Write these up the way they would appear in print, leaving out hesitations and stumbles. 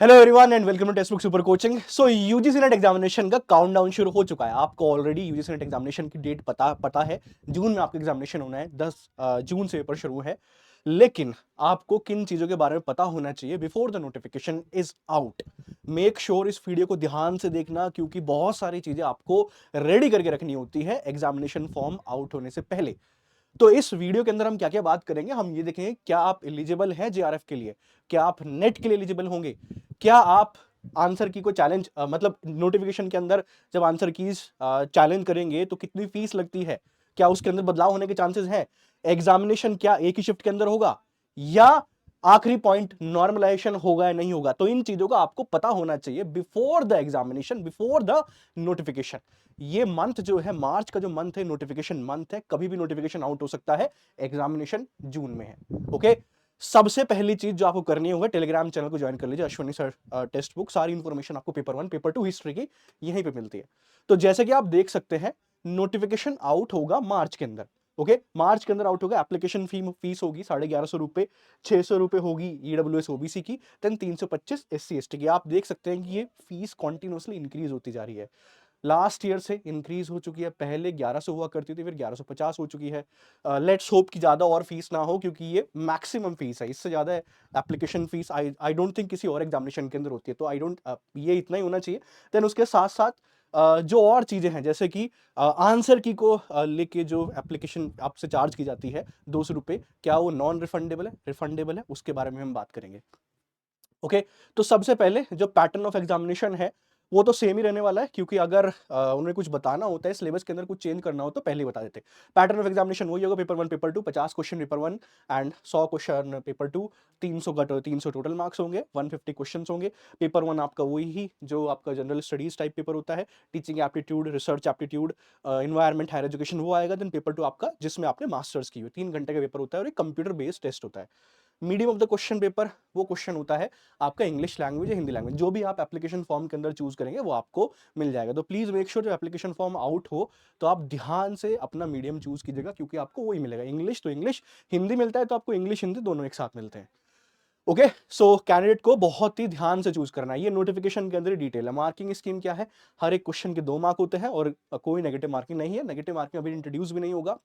Hello everyone and welcome to text book super coaching. So UGC NET examination का countdown शुरू हो चुका है। आपको ऑलरेडी यूजीसी नेट एग्जामिनेशन की डेट पता है। जून में आपका एग्जामिनेशन होना है। 10 जून से पेपर शुरू है। लेकिन आपको किन चीजों के बारे में पता होना चाहिए before the notification is out. Make sure इस वीडियो को ध्यान से देखना, क्योंकि बहुत सारी चीजें आपको रेडी करके रखनी होती है एग्जामिनेशन फॉर्म आउट होने से पहले। तो इस वीडियो के अंदर हम क्या क्या बात करेंगे, हम ये देखेंगे क्या आप एलिजिबल हैं जेआरएफ के लिए, क्या आप नेट के लिए एलिजिबल होंगे, क्या आप आंसर की को चैलेंज मतलब नोटिफिकेशन के अंदर जब आंसर कीज चैलेंज करेंगे तो कितनी फीस लगती है, क्या उसके अंदर बदलाव होने के चांसेस हैं, एग्जामिनेशन क्या एक ही शिफ्ट के अंदर होगा, या आखिरी पॉइंट नॉर्मलाइजेशन होगा या नहीं होगा। तो इन चीजों का आपको पता होना चाहिए before the examination, before the notification. ये मंथ जो है, मार्च का जो मंथ है, नोटिफिकेशन मंथ है। कभी भी नोटिफिकेशन आउट हो सकता है। एग्जामिनेशन जून में है। ओके। सबसे पहली चीज जो आपको करनी होगा, टेलीग्राम चैनल को ज्वाइन कर लीजिए, अश्विनी सर टेक्स्ट बुक। सारी इंफॉर्मेशन आपको पेपर 1 पेपर 2 हिस्ट्री की यहीं पे मिलती है। तो जैसे कि आप देख सकते हैं, नोटिफिकेशन आउट होगा मार्च के अंदर। ओके, मार्च के अंदर आउट होगा। एप्लीकेशन फीस होगी 1150 रुपए, 600 रुपए होगी ईडब्ल्यूएस ओबीसी की, देन 325 एससी एसटी की। आप देख सकते हैं कि ये फीस कॉन्टिन्यूसली इंक्रीज होती जा रही है। लास्ट ईयर से इंक्रीज हो चुकी है। पहले 1100 हुआ करती थी, फिर 1150 हो चुकी है। लेट्स होप कि ज्यादा और फीस ना हो, क्योंकि ये मैक्सिमम फीस है। इससे ज्यादा application fees I don't think किसी और एग्जामिनेशन के अंदर होती है। तो आई डोंट ये इतना ही होना चाहिए। देन उसके साथ साथ जो और चीजें हैं, जैसे कि आंसर की को लेके जो एप्लीकेशन आपसे चार्ज की जाती है 200 रुपए, क्या वो नॉन रिफंडेबल है, रिफंडेबल है, उसके बारे में हम बात करेंगे। ओके। तो सबसे पहले जो पैटर्न ऑफ एग्जामिनेशन है वो तो सेम ही रहने वाला है, क्योंकि अगर उन्हें कुछ बताना होता है, सिलेबस के अंदर कुछ चेंज करना हो तो पहले ही बता देते। पैटर्न ऑफ एग्जामिनेशन वही होगा, paper 1 paper 2 50 question paper 1 and 100 question paper 2। 300 total marks होंगे, 150 क्वेश्चन होंगे। पेपर 1 आपका वही ही जो आपका जनरल स्टडीज टाइप पेपर होता है, teaching aptitude, research aptitude, environment, higher education, वो आएगा। देन पेपर 2 आपका जिसमें आपने मास्टर्स की हुई, 3 घंटे का पेपर होता है और एक कंप्यूटर बेस्ड टेस्ट होता है। Medium of the question paper, वो क्वेश्चन होता है आपका इंग्लिश लैंग्वेज या हिंदी लैंग्वेज। जो भी आप एप्लीकेशन फॉर्म के अंदर चूज करेंगे वो आपको मिल जाएगा। तो प्लीज मेक श्योर जब एप्लीकेशन फॉर्म आउट हो तो आप ध्यान से अपना मीडियम चूज कीजिएगा, क्योंकि आपको वही मिलेगा। इंग्लिश तो इंग्लिश, हिंदी मिलता है तो आपको इंग्लिश हिंदी दोनों एक साथ मिलते हैं। ओके। सो कैंडिडेट को बहुत ही ध्यान से चूज करना है। ये नोटिफिकेशन के अंदर डिटेल है। मार्किंग स्कीम क्या है, हर एक क्वेश्चन के 2 मार्क होते हैं और कोई नेगेटिव मार्किंग नहीं है। नेगेटिव मार्किंग अभी इंट्रोड्यूस भी नहीं होगा।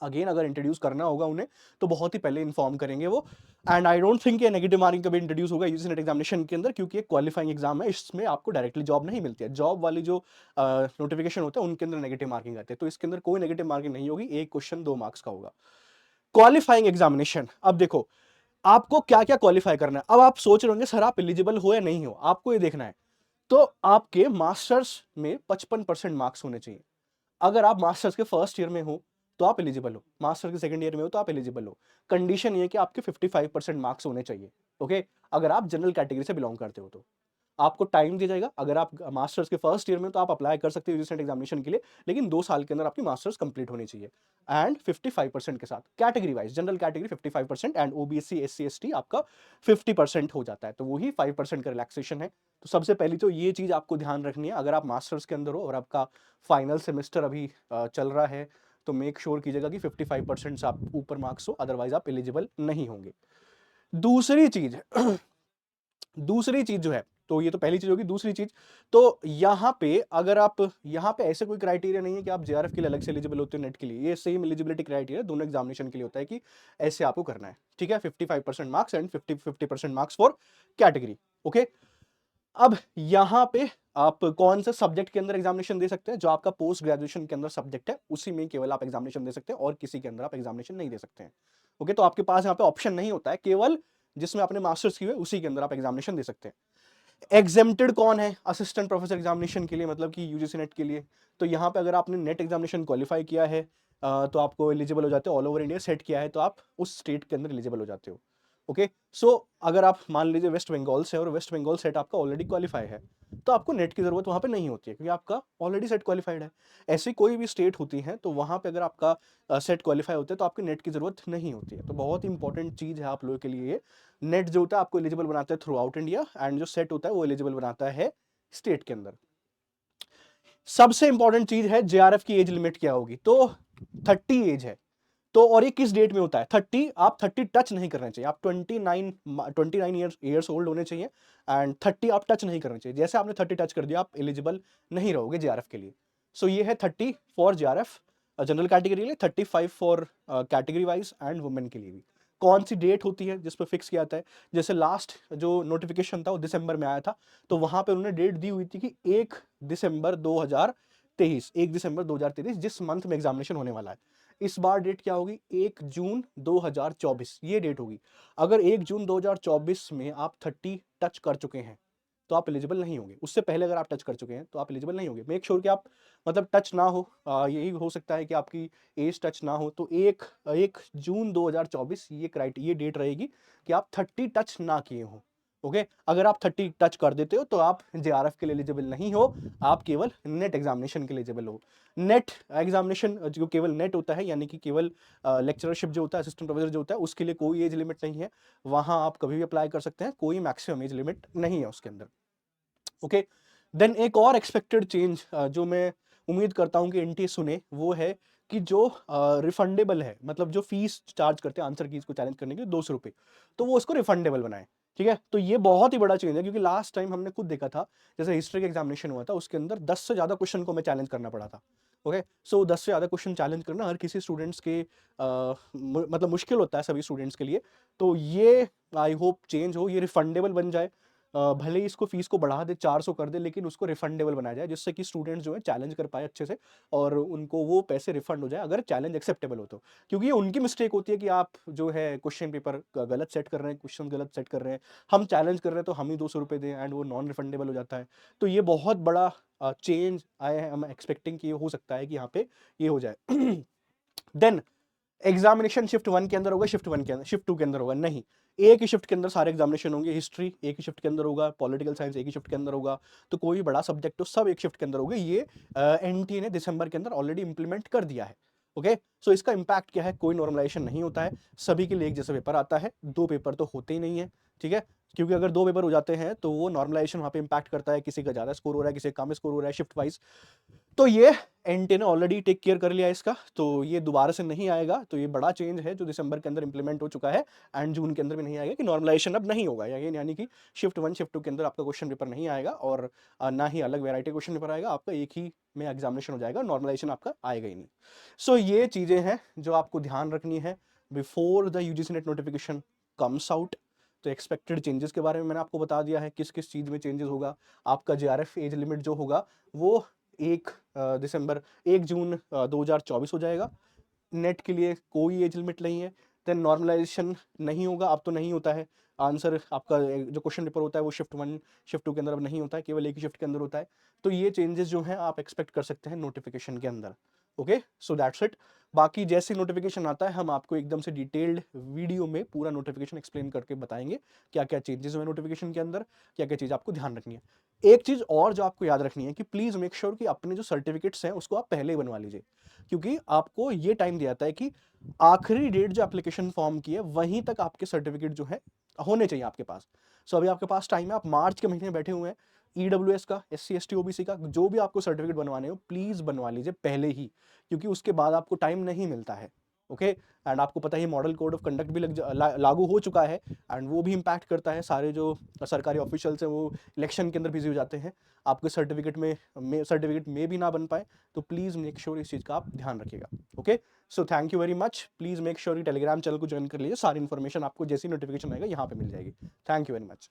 अगेन अगर इंट्रोड्यूस करना होगा उन्हें तो बहुत ही पहले इन्फॉर्म करेंगे वो। एंड आई डोंट थिंक ये नेगेटिव मार्किंग कभी इंट्रोड्यूस होगा यूजीसी नेट एग्जामिनेशन के अंदर, क्योंकि एक क्वालिफाइंग एग्जाम है। इसमें आपको डायरेक्टली जॉब नहीं मिलती है। जॉब वाली जो नोटिफिकेशन होता है उनके अंदर नेगेटिव मार्किंग आती है। तो इसके अंदर कोई नेगेटिव मार्किंग नहीं होगी। एक क्वेश्चन 2 मार्क्स का होगा। क्वालिफाइंग एग्जामिनेशन, अब देखो आपको क्या क्या क्वालिफाई करना है। अब आप सोच रहे होंगे सर आप एलिजिबल हो या नहीं हो, आपको ये देखना है। तो आपके मास्टर्स में 55% मार्क्स होने चाहिए। अगर आप मास्टर्स के फर्स्ट ईयर में हो तो आप एलिजिबल हो, मास्टर के सेकंड ईयर में हो तो आप एलिजिबल हो। कंडीशन ये है कि आपके 55% मार्क्स होने चाहिए। ओके। अगर आप जनरल कैटेगरी से बिलोंग करते हो तो आपको टाइम दिया जाएगा। अगर आप मास्टर्स के फर्स्ट ईयर में तो आप अप्लाई कर सकते हो यूजीसी एग्जामिनेशन के लिए, लेकिन 2 साल के अंदर आपकी मास्टर्स कंप्लीट होनी चाहिए। एंड 55% के साथ category wise, general category 55% and OBC SC ST आपका 50% हो जाता है। तो वही 5% का रिलैक्सेशन है। तो सबसे पहली तो ये चीज आपको ध्यान रखनी है। अगर आप मास्टर्स के अंदर हो और आपका फाइनल सेमेस्टर अभी चल रहा है तो मेक श्योर कीजिएगा कि 55% से आप ऊपर मार्क्स हो, अदरवाइज आप एलिजिबल नहीं होंगे। दूसरी चीज दूसरी चीज जो है, तो ये तो पहली चीज होगी। दूसरी चीज, तो यहाँ पे अगर आप, यहाँ पे ऐसे कोई क्राइटेरिया नहीं है कि आप जेआरएफ के लिए अलग से एलिजिबल होते हो, नेट के लिए। ये सेम एलिजिबिलिटी क्राइटेरिया दोनों एग्जामिनेशन के लिए होता है कि ऐसे आपको करना है। ठीक है, 55% marks and 50% marks for category. Okay. अब यहाँ पे आप कौन सा सब्जेक्ट के अंदर एग्जामिनेशन दे सकते हैं, जो आपका पोस्ट ग्रेजुएशन के अंदर सब्जेक्ट है उसी में केवल आप एग्जामिनेशन दे सकते हैं और किसी के अंदर आप एग्जामिनेशन नहीं दे सकते हैं। ओके। तो आपके पास यहाँ पे ऑप्शन नहीं होता है, केवल जिसमें आपने मास्टर्स की हुई है उसी के अंदर आप एग्जामिनेशन दे सकते हैं। एग्जेम्प्टेड कौन है असिस्टेंट प्रोफेसर एग्जामिनेशन के लिए, मतलब कि यूजीसी नेट के लिए। तो यहाँ पे अगर आपने नेट एग्जामिनेशन क्वालिफाई किया है तो आपको एलिजिबल हो जाते हो। ऑल ओवर इंडिया सेट किया है तो आप उस स्टेट के अंदर एलिजिबल हो जाते हो। ओके। सो अगर आप मान लीजिए वेस्ट बंगाल से और वेस्ट बंगाल सेट आपका ऑलरेडी क्वालिफाई है तो आपको नेट की जरूरत वहां पे नहीं होती है, क्योंकि आपका ऑलरेडी सेट क्वालिफाइड है। ऐसी कोई भी स्टेट होती है तो वहां पे अगर आपका सेट क्वालिफाई होता है तो आपकी नेट की जरूरत नहीं होती है। तो बहुत ही इंपॉर्टेंट चीज है आप लोगों के लिए ये। नेट जो होता है आपको एलिजिबल बनाता है थ्रू आउट इंडिया, एंड जो सेट होता है वो एलिजिबल बनाता है स्टेट के अंदर। सबसे इंपॉर्टेंट चीज है जेआरएफ की एज लिमिट क्या होगी। तो 30 एज है। तो और ये किस डेट में होता है? 30, आप 30 टच नहीं करने चाहिए, आप 29 ईयर्स ओल्ड होने चाहिए एंड 30 आप टच नहीं करने चाहिए। जैसे आपने 30 टच कर दिया, आप एलिजिबल नहीं रहोगे जेआरएफ के लिए। सो ये है 30 फॉर जेआरएफ जनरल कैटेगरी के लिए, 35 for category wise and women के लिए भी। कौन सी डेट होती है जिस पर फिक्स किया जाता है? जैसे लास्ट जो नोटिफिकेशन था वो दिसंबर में आया था, तो वहां पे उन्होंने डेट दी हुई थी कि 1 दिसंबर 2023, 1 दिसंबर 2023 जिस मंथ में एग्जामिनेशन होने वाला है। इस बार डेट क्या होगी? 1 जून 2024 ये डेट होगी। अगर 1 जून 2024 में आप 30 टच कर चुके हैं तो आप एलिजिबल नहीं होंगे। उससे पहले अगर आप टच कर चुके हैं तो आप एलिजिबल नहीं होंगे। मेक श्योर कि आप मतलब टच ना हो, यही हो सकता है कि आपकी एज टच ना हो। तो 1 जून 2024 ये डेट रहेगी कि आप 30 टच ना किए हो। ओके, अगर आप 30 टच कर देते हो तो आप जेआरएफ के लिए एलिजिबल नहीं हो, आप केवल नेट एग्जामिनेशन के लिए एलिजिबल हो। नेट एग्जामिनेशन जो केवल नेट होता है, यानी कि केवल लेक्चरशिप जो होता है, असिस्टेंट प्रोफेसर जो होता है, उसके लिए कोई एज लिमिट नहीं है। वहां आप कभी भी अप्लाई कर सकते हैं, कोई मैक्सिमम एज लिमिट नहीं है उसके अंदर। ओके, देन एक और एक्सपेक्टेड चेंज जो मैं उम्मीद करता हूं कि एनटीए सुने, वो है कि जो रिफंडेबल है, मतलब जो फीस चार्ज करते हैं आंसर कीज को चैलेंज करने के लिए 200 रुपए, तो वो उसको रिफंडेबल बनाए। ठीक है, तो ये बहुत ही बड़ा चेंज है, क्योंकि लास्ट टाइम हमने खुद देखा था, जैसे हिस्ट्री का एग्जामिनेशन हुआ था, उसके अंदर 10 से ज्यादा क्वेश्चन को मैं चैलेंज करना पड़ा था। ओके, सो 10 से ज्यादा क्वेश्चन चैलेंज करना हर किसी स्टूडेंट्स के मतलब मुश्किल होता है सभी स्टूडेंट्स के लिए। तो ये आई होप चेंज हो, ये रिफंडेबल बन जाए। भले ही इसको फीस को बढ़ा दे, 400 कर दे, लेकिन उसको रिफंडेबल बनाया जाए, जिससे कि स्टूडेंट्स जो है चैलेंज कर पाए अच्छे से और उनको वो पैसे रिफंड हो जाए अगर चैलेंज एक्सेप्टेबल हो तो। क्योंकि ये उनकी मिस्टेक होती है कि आप जो है क्वेश्चन पेपर गलत सेट कर रहे हैं, क्वेश्चन गलत सेट कर रहे हैं, हम चैलेंज कर रहे हैं तो हम ही 200 रुपये दें एंड वो नॉन रिफंडेबल हो जाता है। तो ये बहुत बड़ा चेंज आई एम एक्सपेक्टिंग कि ये हो सकता है कि यहाँ पे ये हो जाए। देन एग्जामिनेशन शिफ्ट 1 के अंदर होगा, शिफ्ट 2 के अंदर होगा? नहीं, एक ही शिफ्ट के अंदर सारे एग्जामिनेशन होंगे। हिस्ट्री एक ही शिफ्ट के अंदर होगा, पॉलिटिकल साइंस एक ही शिफ्ट के अंदर होगा, तो कोई भी बड़ा सब्जेक्ट हो सब एक शिफ्ट के अंदर होगा। ये एनटीए ने दिसंबर के अंदर ऑलरेडी इंप्लीमेंट कर दिया है। ओके, सो इसका इंपैक्ट क्या है? कोई नॉर्मलाइजेशन नहीं होता है, सभी के लिए एक जैसा पेपर आता है, 2 पेपर तो होते ही नहीं है। ठीक है, क्योंकि अगर 2 पेपर हो जाते हैं तो वो नॉर्मलाइजेशन वहां पे इंपैक्ट करता है, किसी का ज्यादा स्कोर हो रहा है, किसी का कम स्कोर हो रहा है शिफ्ट वाइज। तो ये एनटीए ने ऑलरेडी टेक केयर कर लिया इसका, तो ये दोबारा से नहीं आएगा। तो ये बड़ा चेंज है जो दिसंबर के अंदर इंप्लीमेंट हो चुका है एंड जून के अंदर भी नहीं आएगा, कि नॉर्मलाइजेशन अब नहीं होगा, यानी कि शिफ्ट 1 शिफ्ट 2 के अंदर आपका क्वेश्चन पेपर नहीं आएगा और ना ही अलग वेराइटी क्वेश्चन पेपर आएगा, आपका एक ही में एग्जामिनेशन हो जाएगा, नॉर्मलाइजेशन आपका आएगा ही नहीं। सो ये चीजें हैं जो आपको ध्यान रखनी है before the UGC net notification comes out. तो एक्सपेक्टेड चेंजेस के बारे में मैंने आपको बता दिया है, किस किस चीज में चेंजेस होगा। आपका जेआरएफ एज लिमिट जो होगा वो 1 जून 2024 हो जाएगा। नेट के लिए कोई एज लिमिट नहीं है। देन नॉर्मलाइजेशन नहीं होगा, अब तो नहीं होता है। आंसर आपका जो क्वेश्चन पेपर होता है वो शिफ्ट 1 शिफ्ट 2 के अंदर अब नहीं होता है, केवल एक ही शिफ्ट के अंदर होता है। तो ये चेंजेस जो हैं आप एक्सपेक्ट कर सकते हैं नोटिफिकेशन के अंदर। Okay, so that's it. बाकी जैसे नोटिफिकेशन आता है हम आपको एकदम से डिटेल्ड वीडियो में पूरा नोटिफिकेशन एक्सप्लेन करके बताएंगे क्या क्या चेंजेस हुए नोटिफिकेशन के अंदर, क्या क्या चीज़ आपको ध्यान रखनी है। एक चीज़ और जो आपको याद रखनी है कि प्लीज़ मेक श्योर कि अपने जो सर्टिफिकेट्स हैं उसको आप पहले ही बनवा लीजिए, क्योंकि आपको ये टाइम दिया जाता है कि आखिरी डेट जो एप्लीकेशन फॉर्म की है वहीं तक आपके सर्टिफिकेट जो है होने चाहिए आपके पास। सो अभी आपके पास टाइम है, आप मार्च के महीने में बैठे हुए हैं। ईडब्ल्यूएस का, एससी एसटी ओबीसी का, जो भी आपको सर्टिफिकेट बनवाने हो प्लीज बनवा लीजिए पहले ही, क्योंकि उसके बाद आपको टाइम नहीं मिलता है। ओके, एंड आपको पता ही मॉडल कोड ऑफ कंडक्ट भी लागू हो चुका है एंड वो भी इम्पैक्ट करता है। सारे जो सरकारी ऑफिशियल्स हैं वो इलेक्शन के अंदर बिजी हो जाते हैं, आपके सर्टिफिकेट में भी ना बन पाए। तो प्लीज मेक श्योर इस चीज का आप ध्यान रखिएगा। Okay, so thank you very much. Please make sure Telegram channel को ज्वाइन कर लीजिए, सारी इन्फॉर्मेशन आपको जैसी नोटिफिकेशन आएगा यहाँ पे मिल जाएगी। Thank you very much.